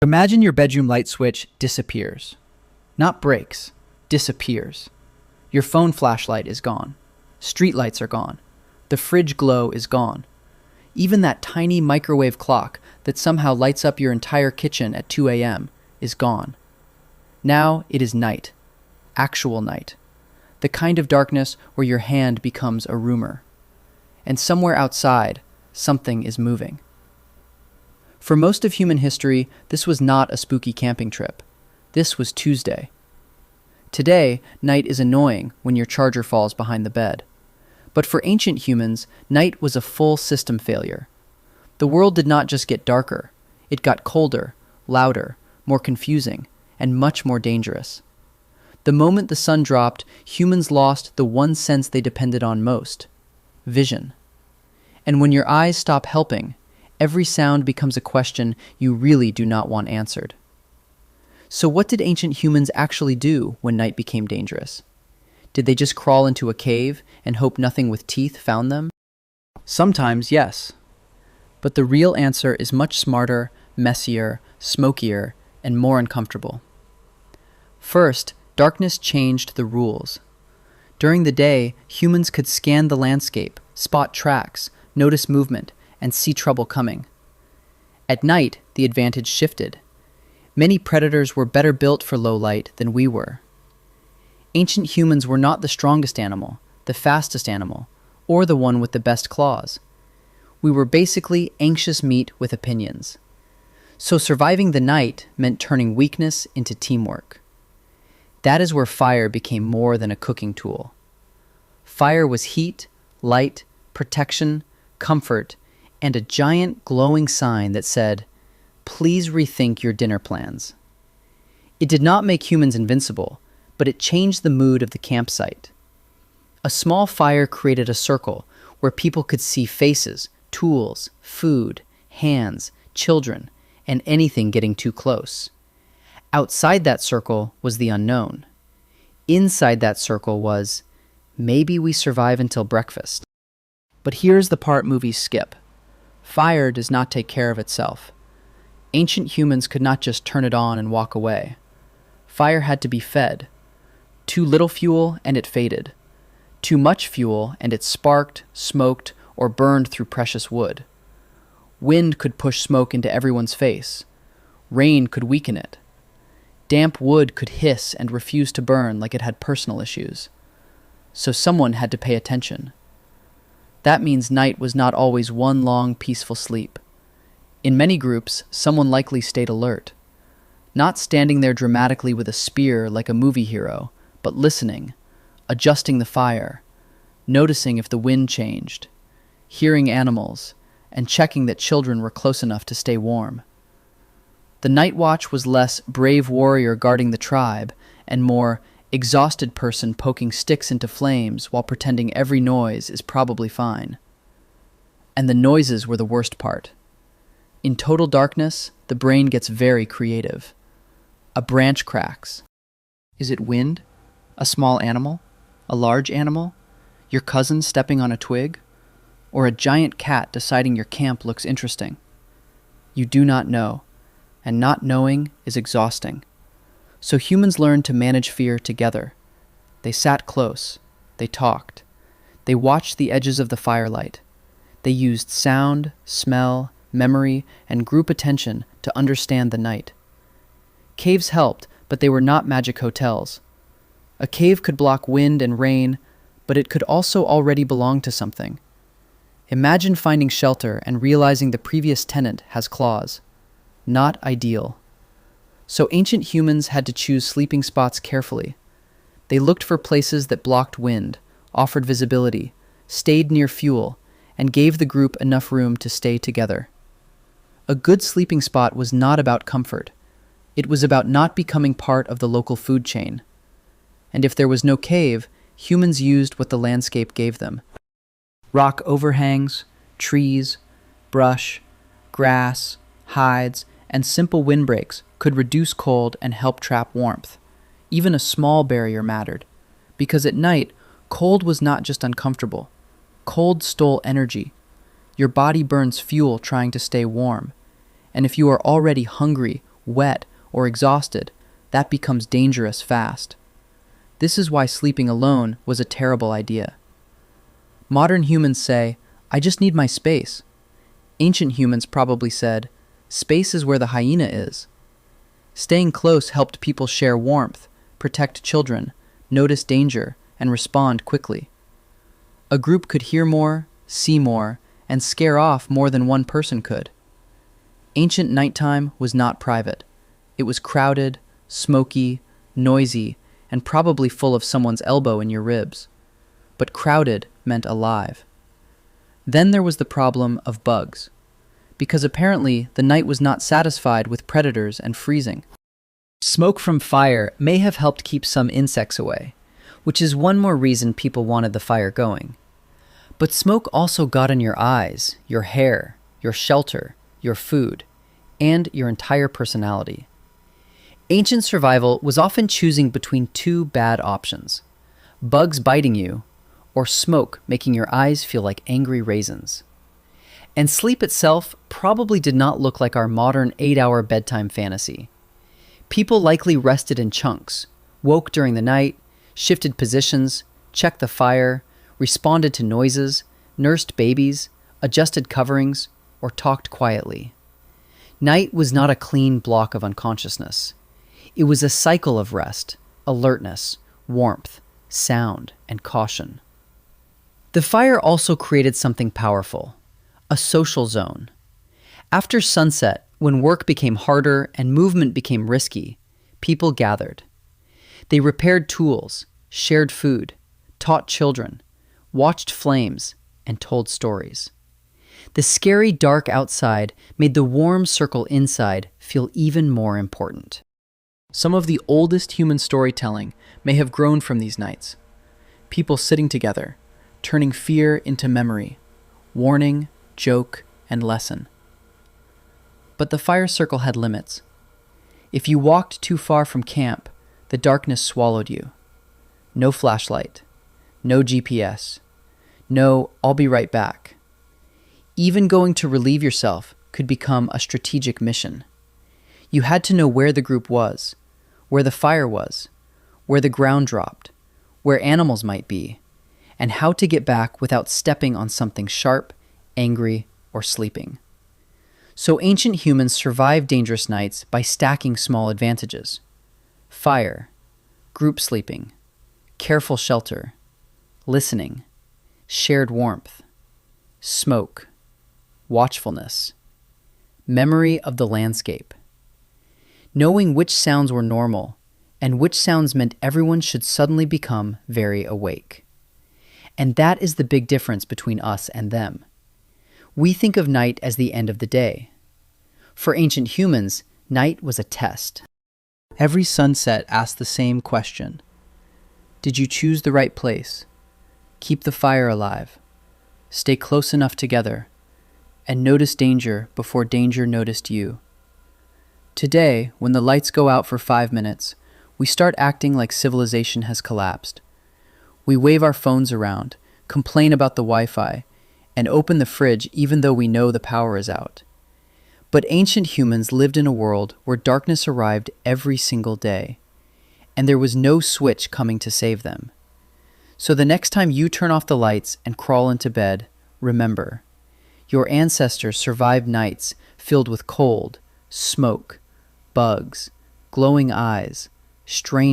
Imagine your bedroom light switch disappears. Not breaks, disappears. Your phone flashlight is gone. Streetlights are gone. The fridge glow is gone. Even that tiny microwave clock that somehow lights up your entire kitchen at 2 a.m. is gone. Now it is night. Actual night. The kind of darkness where your hand becomes a rumor. And somewhere outside, something is moving. For most of human history, this was not a spooky camping trip. This was Tuesday. Today, night is annoying when your charger falls behind the bed. But for ancient humans, night was a full system failure. The world did not just get darker. It got colder, louder, more confusing, and much more dangerous. The moment the sun dropped, humans lost the one sense they depended on most: vision. And when your eyes stop helping, every sound becomes a question you really do not want answered. So what did ancient humans actually do when night became dangerous? Did they just crawl into a cave and hope nothing with teeth found them? Sometimes, yes. But the real answer is much smarter, messier, smokier, and more uncomfortable. First, darkness changed the rules. During the day, humans could scan the landscape, spot tracks, notice movement, and see trouble coming. At night, the advantage shifted. Many predators were better built for low light than we were. Ancient humans were not the strongest animal, the fastest animal, or the one with the best claws. We were basically anxious meat with opinions. So surviving the night meant turning weakness into teamwork. That is where fire became more than a cooking tool. Fire was heat, light, protection, comfort, and a giant glowing sign that said, "Please rethink your dinner plans." It did not make humans invincible, but it changed the mood of the campsite. A small fire created a circle where people could see faces, tools, food, hands, children, and anything getting too close. Outside that circle was the unknown. Inside that circle was, maybe we survive until breakfast. But here's the part movies skip. Fire does not take care of itself. Ancient humans could not just turn it on and walk away. Fire had to be fed. Too little fuel and it faded. Too much fuel and it sparked, smoked, or burned through precious wood. Wind could push smoke into everyone's face. Rain could weaken it. Damp wood could hiss and refuse to burn like it had personal issues. So someone had to pay attention. That means night was not always one long, peaceful sleep. In many groups, someone likely stayed alert. Not standing there dramatically with a spear like a movie hero, but listening, adjusting the fire, noticing if the wind changed, hearing animals, and checking that children were close enough to stay warm. The night watch was less brave warrior guarding the tribe and more exhausted person poking sticks into flames while pretending every noise is probably fine. And the noises were the worst part. In total darkness, the brain gets very creative. A branch cracks. Is it wind? A small animal? A large animal? Your cousin stepping on a twig? Or a giant cat deciding your camp looks interesting? You do not know, and not knowing is exhausting. So humans learned to manage fear together. They sat close. They talked. They watched the edges of the firelight. They used sound, smell, memory, and group attention to understand the night. Caves helped, but they were not magic hotels. A cave could block wind and rain, but it could also already belong to something. Imagine finding shelter and realizing the previous tenant has claws. Not ideal. So ancient humans had to choose sleeping spots carefully. They looked for places that blocked wind, offered visibility, stayed near fuel, and gave the group enough room to stay together. A good sleeping spot was not about comfort. It was about not becoming part of the local food chain. And if there was no cave, humans used what the landscape gave them. Rock overhangs, trees, brush, grass, hides, and simple windbreaks could reduce cold and help trap warmth. Even a small barrier mattered, because at night, cold was not just uncomfortable. Cold stole energy. Your body burns fuel trying to stay warm, and if you are already hungry wet, or exhausted, that becomes dangerous fast. This is why sleeping alone was a terrible idea. Modern humans say, "I just need my space." Ancient humans probably said, "Space is where the hyena is." Staying close helped people share warmth, protect children, notice danger, and respond quickly. A group could hear more, see more, and scare off more than one person could. Ancient nighttime was not private. It was crowded, smoky, noisy, and probably full of someone's elbow in your ribs. But crowded meant alive. Then there was the problem of bugs, because apparently the night was not satisfied with predators and freezing. Smoke from fire may have helped keep some insects away, which is one more reason people wanted the fire going. But smoke also got in your eyes, your hair, your shelter, your food, and your entire personality. Ancient survival was often choosing between two bad options: bugs biting you, or smoke making your eyes feel like angry raisins. And sleep itself probably did not look like our modern 8-hour bedtime fantasy. People likely rested in chunks, woke during the night, shifted positions, checked the fire, responded to noises, nursed babies, adjusted coverings, or talked quietly. Night was not a clean block of unconsciousness. It was a cycle of rest, alertness, warmth, sound, and caution. The fire also created something powerful: a social zone. After sunset, when work became harder and movement became risky, people gathered. They repaired tools, shared food, taught children, watched flames, and told stories. The scary dark outside made the warm circle inside feel even more important. Some of the oldest human storytelling may have grown from these nights. People sitting together, turning fear into memory, warning, joke, and lesson. But the fire circle had limits. If you walked too far from camp, the darkness swallowed you. No flashlight, no GPS, no "I'll be right back." Even going to relieve yourself could become a strategic mission. You had to know where the group was, where the fire was, where the ground dropped, where animals might be, and how to get back without stepping on something sharp, angry, or sleeping. So ancient humans survived dangerous nights by stacking small advantages: fire, group sleeping, careful shelter, listening, shared warmth, smoke, watchfulness, memory of the landscape. Knowing which sounds were normal and which sounds meant everyone should suddenly become very awake. And that is the big difference between us and them. We think of night as the end of the day. For ancient humans, night was a test. Every sunset asked the same question: did you choose the right place? Keep the fire alive, stay close enough together, and notice danger before danger noticed you. Today, when the lights go out for 5 minutes, we start acting like civilization has collapsed. We wave our phones around, complain about the Wi-Fi, and open the fridge even though we know the power is out. But ancient humans lived in a world where darkness arrived every single day, and there was no switch coming to save them. So the next time you turn off the lights and crawl into bed, remember, your ancestors survived nights filled with cold, smoke, bugs, glowing eyes, strange